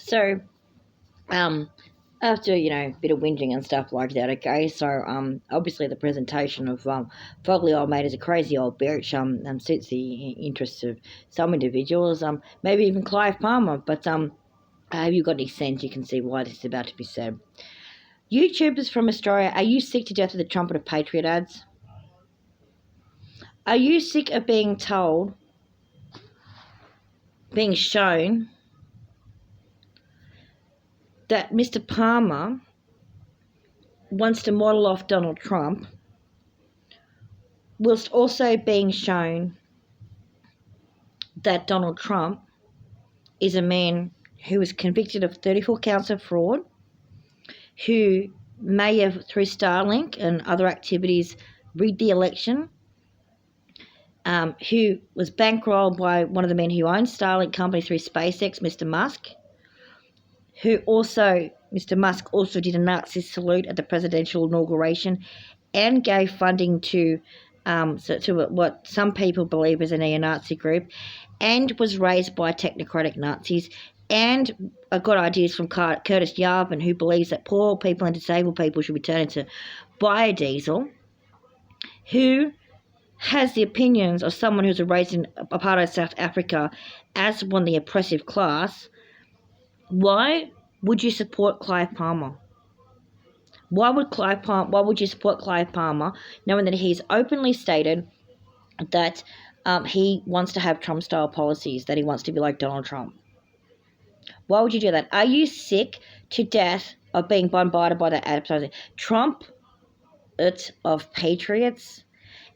So, after, a bit of whinging and stuff like that, okay, so, obviously the presentation of, Fogly Old Mate as a crazy old bitch, suits the interests of some individuals, maybe even Clive Palmer, but, have you got any sense you can see why this is about to be said? YouTubers from Australia, are you sick to death of the Trumpet of Patriot ads? Are you sick of being told, being shown, that Mr. Palmer wants to model off Donald Trump, whilst also being shown that Donald Trump is a man who was convicted of 34 counts of fraud, who may have, through Starlink and other activities, rigged the election, who was bankrolled by one of the men who owns Starlink company through SpaceX, Mr. Musk, Mr. Musk also did a Nazi salute at the presidential inauguration and gave funding to what some people believe is a neo-Nazi group, and was raised by technocratic Nazis, and got ideas from Curtis Yarvin, who believes that poor people and disabled people should be turned into biodiesel, who has the opinions of someone who's raised in apartheid South Africa as one of the oppressive class. Why would you support Clive Palmer? Why would you support Clive Palmer, knowing that he's openly stated that he wants to have Trump-style policies, that he wants to be like Donald Trump? Why would you do that? Are you sick to death of being bombarded by that advertising? Trump of patriots?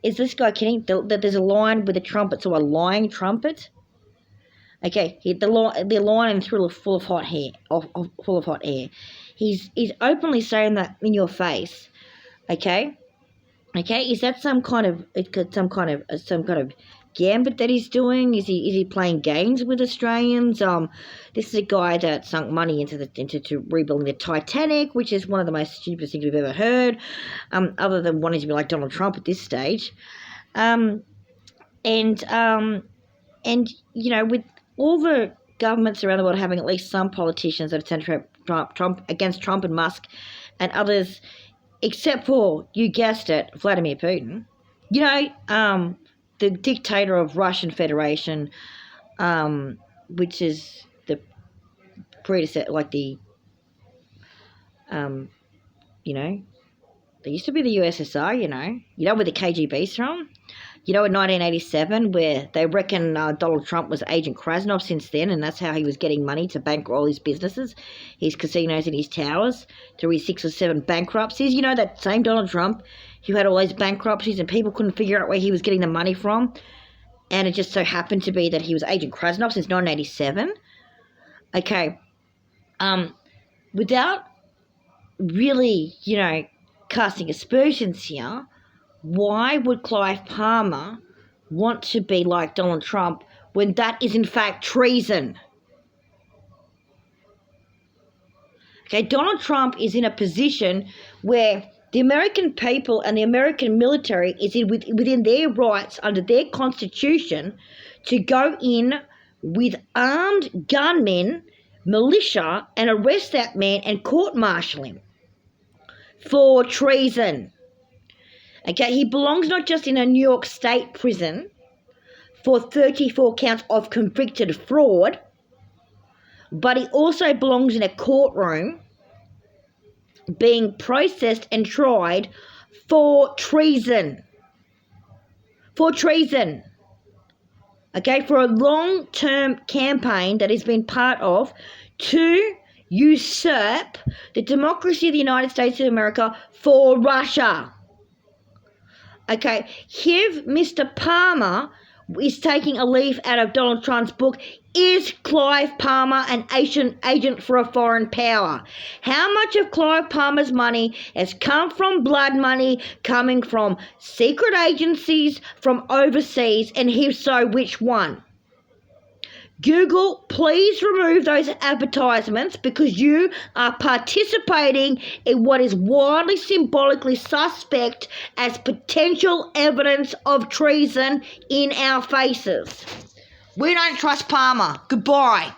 Is this guy kidding? There's a line with a trumpet, so a lying trumpet? Okay, the line is full of hot air. He's openly saying that in your face. Okay, is that some kind of gambit that he's doing? Is he playing games with Australians? This is a guy that sunk money into rebuilding the Titanic, which is one of the most stupidest things we've ever heard. Other than wanting to be like Donald Trump at this stage, and with all the governments around the world having at least some politicians that have centered Trump against Trump and Musk and others, except for, you guessed it, Vladimir Putin. The dictator of Russian Federation, which is the predecessor, there used to be the USSR, where the KGB's from? In 1987, where they reckon Donald Trump was Agent Krasnov since then, and that's how he was getting money to bankroll his businesses, his casinos and his towers, through his 6 or 7 bankruptcies. That same Donald Trump who had all those bankruptcies and people couldn't figure out where he was getting the money from, and it just so happened to be that he was Agent Krasnov since 1987. Okay, without really, casting aspersions here, why would Clive Palmer want to be like Donald Trump when that is in fact treason? Okay, Donald Trump is in a position where the American people and the American military is within their rights under their constitution to go in with armed gunmen, militia, and arrest that man and court-martial him for treason. Okay, he belongs not just in a New York State prison for 34 counts of convicted fraud, but he also belongs in a courtroom being processed and tried for treason. For treason. Okay, for a long-term campaign that he's been part of to usurp the democracy of the United States of America for Russia. Okay, here Mr. Palmer is taking a leaf out of Donald Trump's book. Is Clive Palmer an agent for a foreign power? How much of Clive Palmer's money has come from blood money, coming from secret agencies from overseas, and if so, which one? Google, please remove those advertisements, because you are participating in what is widely symbolically suspect as potential evidence of treason in our faces. We don't trust Palmer. Goodbye.